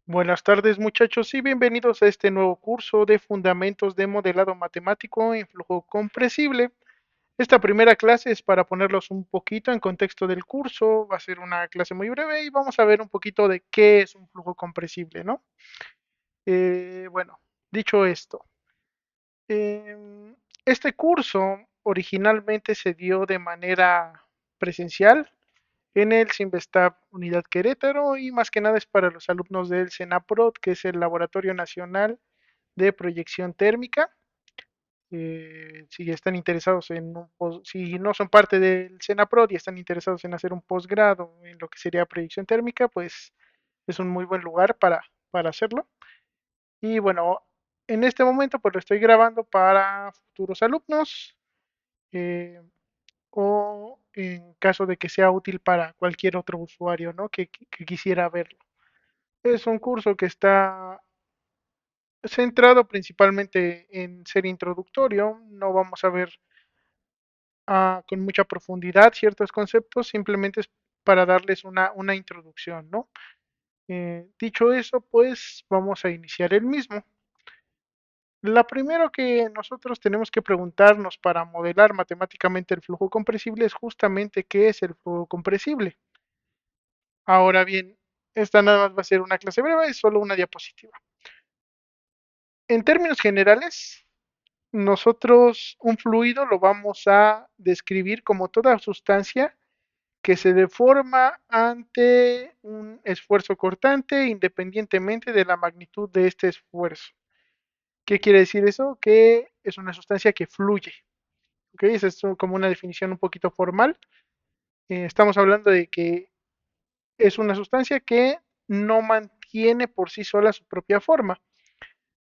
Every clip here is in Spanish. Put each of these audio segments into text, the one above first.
Buenas tardes muchachos y bienvenidos a este nuevo curso de Fundamentos de Modelado Matemático en Flujo Compresible. Esta primera clase es para ponerlos un poquito en contexto del curso, va a ser una clase muy breve y vamos a ver un poquito de qué es un flujo compresible, ¿no? Bueno, dicho esto, este curso originalmente se dio de manera presencial en el Simvestab Unidad Querétaro y más que nada es para los alumnos del CENAPROD, que es el Laboratorio Nacional de Proyección Térmica. Si están interesados si no son parte del CENAPROD y están interesados en hacer un posgrado en lo que sería proyección térmica, pues es un muy buen lugar para hacerlo. Y bueno, en este momento pues lo estoy grabando para futuros alumnos eh, o en caso de que sea útil para cualquier otro usuario, ¿no? que quisiera verlo. Es un curso que está centrado principalmente en ser introductorio, no vamos a ver con mucha profundidad ciertos conceptos, simplemente es para darles una introducción, ¿no? Dicho eso, pues vamos a iniciar el mismo. La primero que nosotros tenemos que preguntarnos para modelar matemáticamente el flujo compresible es justamente qué es el flujo compresible. Ahora bien, esta nada más va a ser una clase breve, es solo una diapositiva. En términos generales, nosotros un fluido lo vamos a describir como toda sustancia que se deforma ante un esfuerzo cortante independientemente de la magnitud de este esfuerzo. ¿Qué quiere decir eso? Que es una sustancia que fluye. ¿Okay? Esa es como una definición un poquito formal. Estamos hablando de que es una sustancia que no mantiene por sí sola su propia forma.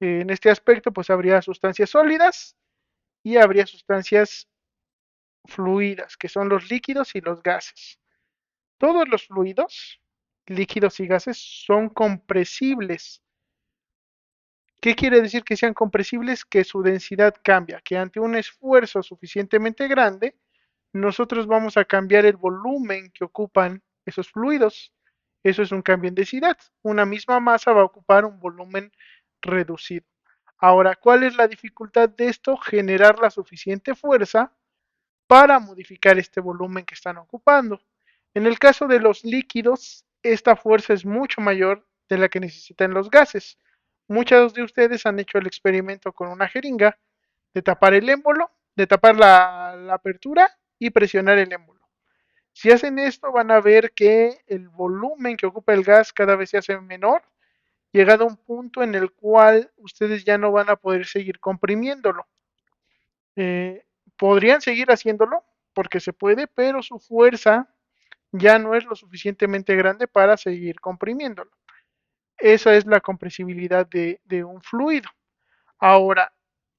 En este aspecto, pues habría sustancias sólidas y habría sustancias fluidas, que son los líquidos y los gases. Todos los fluidos, líquidos y gases, son compresibles. ¿Qué quiere decir que sean compresibles? Que su densidad cambia, que ante un esfuerzo suficientemente grande, nosotros vamos a cambiar el volumen que ocupan esos fluidos. Eso es un cambio en densidad. Una misma masa va a ocupar un volumen reducido. Ahora, ¿cuál es la dificultad de esto? Generar la suficiente fuerza para modificar este volumen que están ocupando. En el caso de los líquidos, esta fuerza es mucho mayor de la que necesitan los gases. Muchos de ustedes han hecho el experimento con una jeringa de tapar el émbolo, de tapar la apertura y presionar el émbolo. Si hacen esto van a ver que el volumen que ocupa el gas cada vez se hace menor, llegado a un punto en el cual ustedes ya no van a poder seguir comprimiéndolo. Eh, Podrían seguir haciéndolo porque se puede, pero su fuerza ya no es lo suficientemente grande para seguir comprimiéndolo. Esa es la compresibilidad de un fluido. Ahora,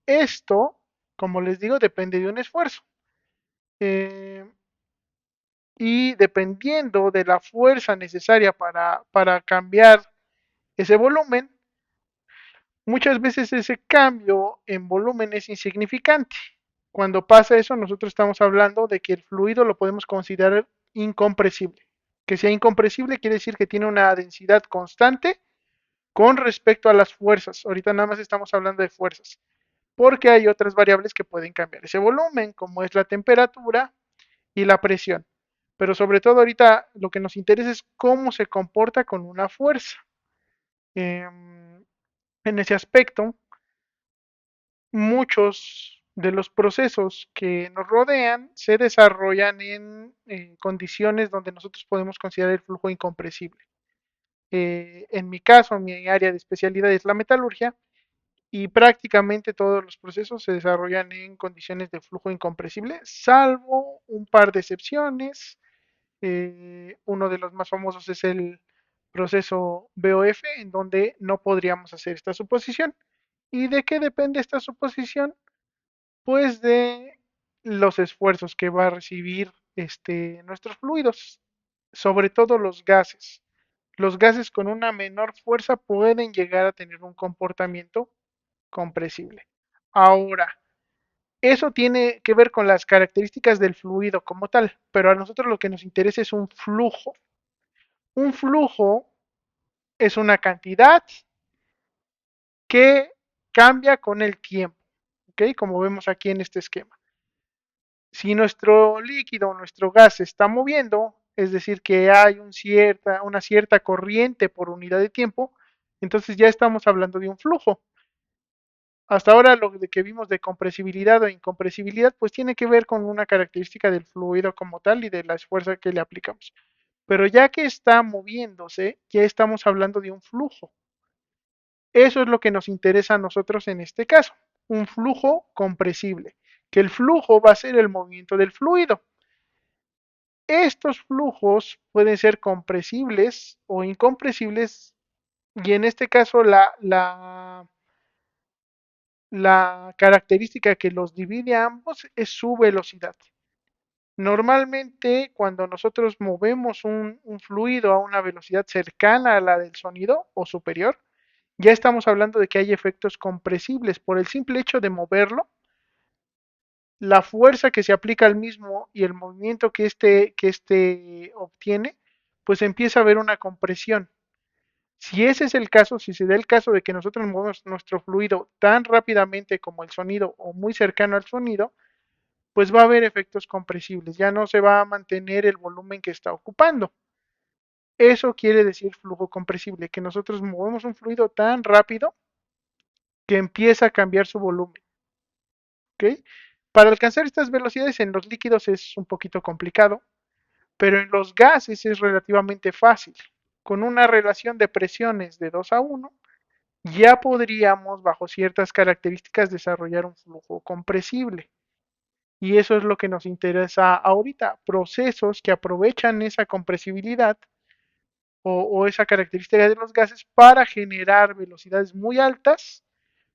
esto, como les digo, depende de un esfuerzo. Eh, y dependiendo de la fuerza necesaria para cambiar ese volumen, muchas veces ese cambio en volumen es insignificante. Cuando pasa eso, nosotros estamos hablando de que el fluido lo podemos considerar incompresible. Que sea incompresible quiere decir que tiene una densidad constante con respecto a las fuerzas. Ahorita nada más estamos hablando de fuerzas, porque hay otras variables que pueden cambiar ese volumen, como es la temperatura y la presión. Pero sobre todo ahorita lo que nos interesa es cómo se comporta con una fuerza. En ese aspecto, muchos de los procesos que nos rodean se desarrollan en condiciones donde nosotros podemos considerar el flujo incompresible. En mi caso, mi área de especialidad es la metalurgia y prácticamente todos los procesos se desarrollan en condiciones de flujo incompresible, salvo un par de excepciones. Uno de los más famosos es el proceso BOF, en donde no podríamos hacer esta suposición. ¿Y de qué depende esta suposición? Pues de los esfuerzos que va a recibir nuestros fluidos, sobre todo los gases. Los gases con una menor fuerza pueden llegar a tener un comportamiento compresible. Ahora, eso tiene que ver con las características del fluido como tal, pero a nosotros lo que nos interesa es un flujo. Un flujo es una cantidad que cambia con el tiempo, ¿ok? Como vemos aquí en este esquema. Si nuestro líquido o nuestro gas se está moviendo, es decir, que hay una cierta corriente por unidad de tiempo, entonces ya estamos hablando de un flujo. Hasta ahora lo de que vimos de compresibilidad o incompresibilidad, pues tiene que ver con una característica del fluido como tal y de la fuerza que le aplicamos. Pero ya que está moviéndose, ya estamos hablando de un flujo. Eso es lo que nos interesa a nosotros en este caso, un flujo compresible, que el flujo va a ser el movimiento del fluido. Estos flujos pueden ser compresibles o incompresibles y en este caso la característica que los divide a ambos es su velocidad. Normalmente cuando nosotros movemos un fluido a una velocidad cercana a la del sonido o superior, ya estamos hablando de que hay efectos compresibles. Por el simple hecho de moverlo, la fuerza que se aplica al mismo y el movimiento que éste obtiene, pues empieza a haber una compresión. Si ese es el caso, si se da el caso de que nosotros movemos nuestro fluido tan rápidamente como el sonido o muy cercano al sonido, pues va a haber efectos compresibles, ya no se va a mantener el volumen que está ocupando. Eso quiere decir flujo compresible, que nosotros movemos un fluido tan rápido que empieza a cambiar su volumen. ¿Ok? Para alcanzar estas velocidades en los líquidos es un poquito complicado, pero en los gases es relativamente fácil. Con una relación de presiones de 2 a 1, ya podríamos, bajo ciertas características, desarrollar un flujo compresible. Y eso es lo que nos interesa ahorita, procesos que aprovechan esa compresibilidad o esa característica de los gases para generar velocidades muy altas,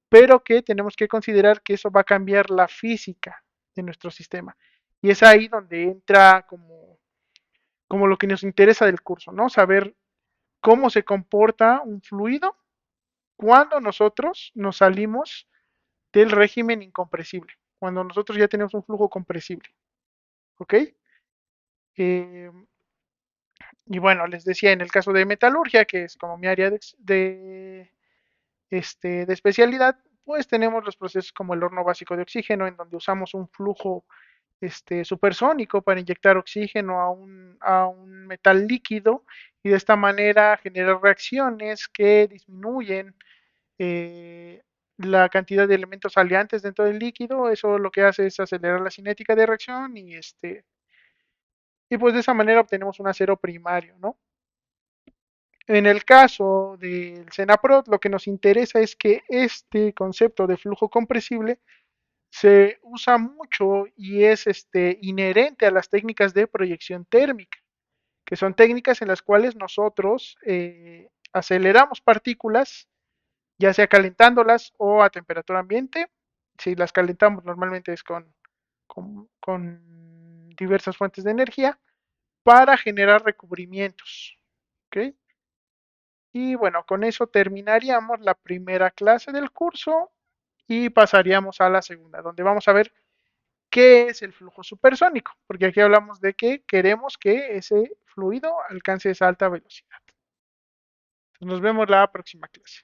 pero que tenemos que considerar que eso va a cambiar la física de nuestro sistema. Y es ahí donde entra como lo que nos interesa del curso, ¿no? Saber cómo se comporta un fluido cuando nosotros nos salimos del régimen incompresible, cuando nosotros ya tenemos un flujo compresible, ¿ok? Eh, y bueno, les decía, en el caso de metalurgia, que es como mi área de especialidad, pues tenemos los procesos como el horno básico de oxígeno, en donde usamos un flujo supersónico para inyectar oxígeno a un metal líquido y de esta manera generar reacciones que disminuyen eh, la cantidad de elementos aliantes dentro del líquido. Eso lo que hace es acelerar la cinética de reacción y pues de esa manera obtenemos un acero primario, ¿no? En el caso del Cenaprot, lo que nos interesa es que este concepto de flujo compresible se usa mucho y es inherente a las técnicas de proyección térmica, que son técnicas en las cuales nosotros aceleramos partículas, ya sea calentándolas o a temperatura ambiente. Si las calentamos normalmente es con diversas fuentes de energía para generar recubrimientos. ¿Ok? Y bueno, con eso terminaríamos la primera clase del curso y pasaríamos a la segunda, donde vamos a ver qué es el flujo supersónico, porque aquí hablamos de que queremos que ese fluido alcance esa alta velocidad. Nos vemos la próxima clase.